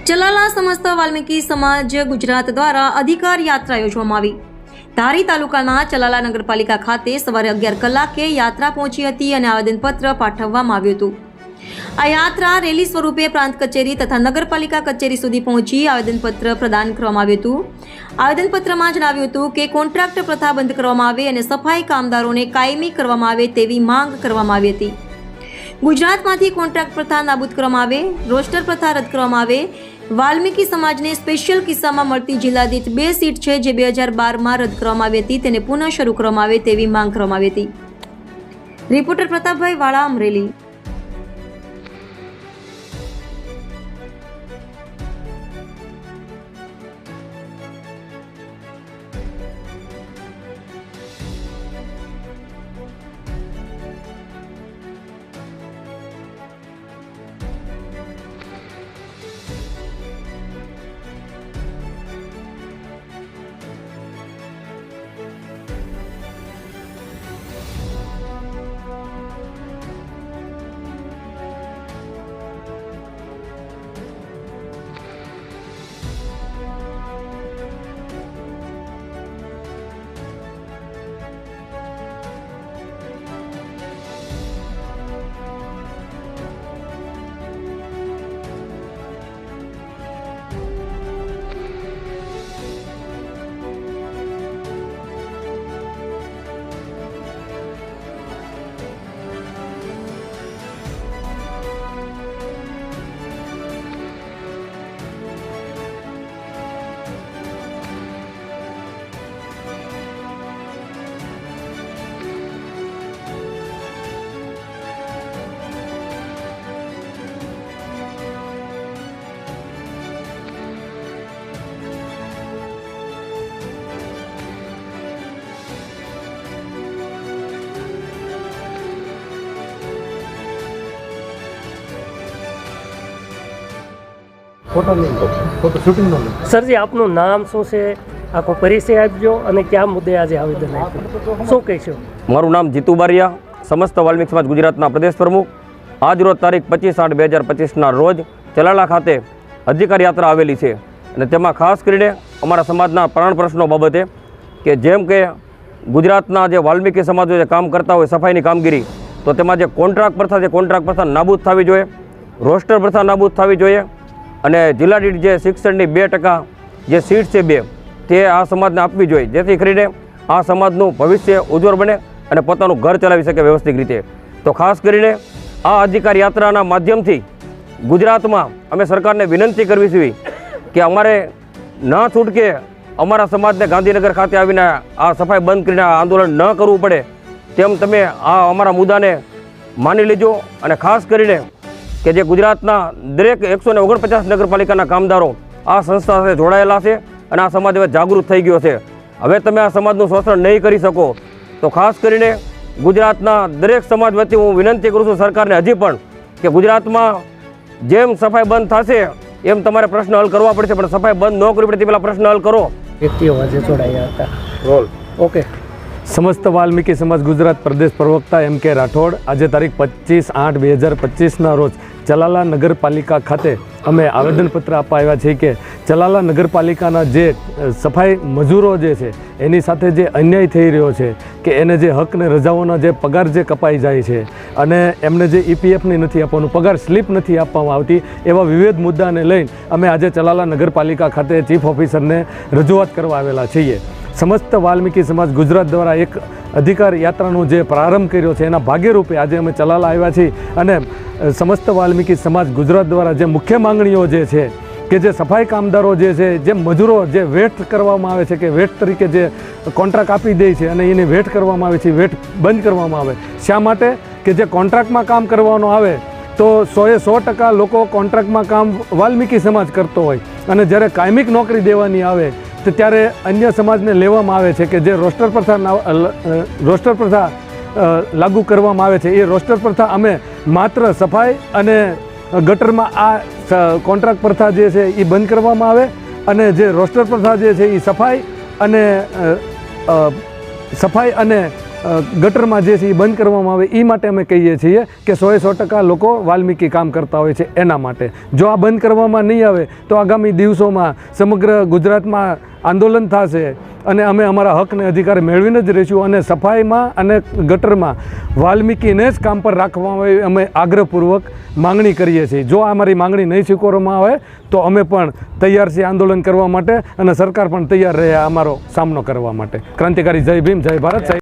ચલાલા સમસ્ત વાલ્મીકી સમાજ ગુજરાત દ્વારા અધિકાર યાત્રા યોજવામાં આવી। ધારી તાલુકાના ચલાલા નગરપાલિકા ખાતે સવારે 11 કલાકે યાત્રા પહોંચી હતી અને આવેદનપત્ર પાઠવવામાં આવ્યું હતું। આ યાત્રા રેલી સ્વરૂપે પ્રાંત કચેરી તથા નગરપાલિકા કચેરી સુધી પહોંચી આવેદનપત્ર પ્રદાન કરવામાં આવ્યું હતું। આવેદનપત્રમાં જણાવ્યું હતું કે કોન્ટ્રાક્ટ પ્રથા બંધ કરવામાં આવે અને સફાઈ કામદારોને કાયમી કરવામાં આવે તેવી માંગ કરવામાં આવી હતી। ગુજરાતમાંથી કોન્ટ્રાક્ટ પ્રથા નાબૂદ કરવામાં આવે, રોસ્ટર પ્રથા રદ કરવામાં આવે, વાલ્મીકી સમાજને સ્પેશિયલ કિસ્સામાં મળતી જિલ્લા દીઠ 2 સીટ છે જે 2012માં રદ કરવામાં આવી હતી તેને પુનઃ શરૂ કરવામાં આવે તેવી માંગ કરવામાં આવી હતી। રિપોર્ટર પ્રતાપભાઈ વાળા, અમરેલી। फोटो शूटिंग नो सर जी आपનું નામ શું છે, આખો પરિચય આપજો અને કયા મુદ્દે આજે આવેદન આપ્યું, શું કહેશો? મારું નામ જીતુ બારિયા, સમસ્ત વાલ્મીકી સમાજ ગુજરાતના પ્રદેશ પ્રમુખ। આજ રોજ તારીખ 25/8/2025ના રોજ ચલાલા ખાતે અધિકાર યાત્રા આવેલી છે અને તેમાં ખાસ કરીને અમારા સમાજના પ્રાણ પ્રશ્નો બાબતે કે જેમ કે ગુજરાતના જે વાલ્મીકી સમાજો જે કામ કરતા હોય સફાઈની કામગીરી, તો તેમાં જે કોન્ટ્રાક્ટ પ્રથા નાબૂદ થવી જોઈએ, રોસ્ટર પ્રથા નાબૂદ થવી જોઈએ અને જિલ્લા દીઠ જે શિક્ષણની 2% જે સીટ છે 2 તે આ સમાજને આપવી જોઈએ, જેથી કરીને આ સમાજનું ભવિષ્ય ઉજ્જવળ બને અને પોતાનું ઘર ચલાવી શકે વ્યવસ્થિત રીતે। તો ખાસ કરીને આ અધિકાર યાત્રાના માધ્યમથી ગુજરાતમાં અમે સરકારને વિનંતી કરવી છે કે અમારે ન છૂટકે અમારા સમાજને ગાંધીનગર ખાતે આવીને આ સફાઈ બંધ કરીને આ આંદોલન ન કરવું પડે તેમ તમે આ અમારા મુદ્દાને માની લેજો। અને ખાસ કરીને કે જે ગુજરાતના દરેક 149 નગરપાલિકાના કામદારો આ સંસ્થા સાથે જોડાયેલા છે અને આ સમાજ હવે જાગૃત થઈ ગયો છે। હવે તમે આ સમાજનું શોષણ નહીં કરી શકો, તો ખાસ કરીને ગુજરાતના દરેક સમાજ વતી હું વિનંતી કરું છું સરકારને હજી પણ કે ગુજરાતમાં જેમ સફાઈ બંધ થશે એમ તમારે પ્રશ્ન હલ કરવા પડશે, પણ સફાઈ બંધ ન કરવી પડે તે પહેલાં પ્રશ્ન હલ કરો। વ્યક્તિઓ આજે જોડાયા હતા, રોલ ઓકે। समस्त वाल्मीकी समाज गुजरात प्रदेश प्रवक्ता एम के राठौड़ आज तारीख 25/8/2025 रोज चलाला नगरपालिका खाते अमे आवेदनपत्र आपवा आव्या छे के चलाला नगरपालिकाना जे सफाई मजूरो जे छे एनी साथे जे अन्याय थई रह्यो छे के एने जे हक ने रजाओना जे पगार जे कपाई जाय छे अने एमने जे ईपीएफ ની નથી આપવાનું, પગાર સ્લીપ નથી આપવામાં આવતી, એવા વિવિધ મુદ્દાને લઈને અમે આજે ચલાલા નગરપાલિકા ખાતે ચીફ ઓફિસરને રજૂઆત કરવા આવેલા છીએ। समस्त वाल्मीकी समाज गुजरात द्वारा एक अधिकार यात्रानो जे प्रारंभ कर्यो छे एना भाग्यरूपे आज अमे चलाला आव्या छीए अने समस्त वाल्मीकी समाज गुजरात द्वारा जे मुख्य मांगणीओ जे छे के जे सफाई कामदारो जे छे जे मजूरो जे वेट करवामां आवे छे के वेट तरीके जे कॉन्ट्राक्ट आपी दे छे अने एने वेट करवामां आवे छे, वेट बंध करवामां आवे। शा माटे के जे कॉन्ट्राक्टमां काम करवानो आवे तो 100% लोको कॉन्ट्राक्टमां काम वाल्मीकी समाज करतो होय अने ज्यारे कायमिक नौकरी देवानी आवे तो त्यारे अन्य समाजने लेवामां आवे छे के जे रोस्टर प्रथा लागू करवामां आवे छे। ए रोस्टर प्रथा अमे मात्र सफाई अने गटरमां आ कॉन्ट्राक्ट प्रथा जे छे ए बंद करवामां आवे अने जे रोस्टर प्रथा जे छे ए सफाई अने ગટરમાં જે છે એ બંધ કરવામાં આવે એ માટે અમે કહીએ છીએ કે 100% લોકો વાલ્મીકી કામ કરતા હોય છે એના માટે. જો આ બંધ કરવામાં નહીં આવે તો આગામી દિવસોમાં સમગ્ર ગુજરાતમાં આંદોલન થશે અને અમે અમારા હકને અધિકાર મેળવીને જ રહીશું અને સફાઈમાં અને ગટરમાં વાલ્મીકીને જ કામ પર રાખવામાં આવે અમે આગ્રહપૂર્વક માંગણી કરીએ છીએ. જો અમારી માંગણી નહીં સ્વીકારવામાં આવે તો અમે પણ તૈયાર છીએ આંદોલન કરવા માટે અને સરકાર પણ તૈયાર રહે અમારો સામનો કરવા માટે. ક્રાંતિકારી જય ભીમ, જય ભારત.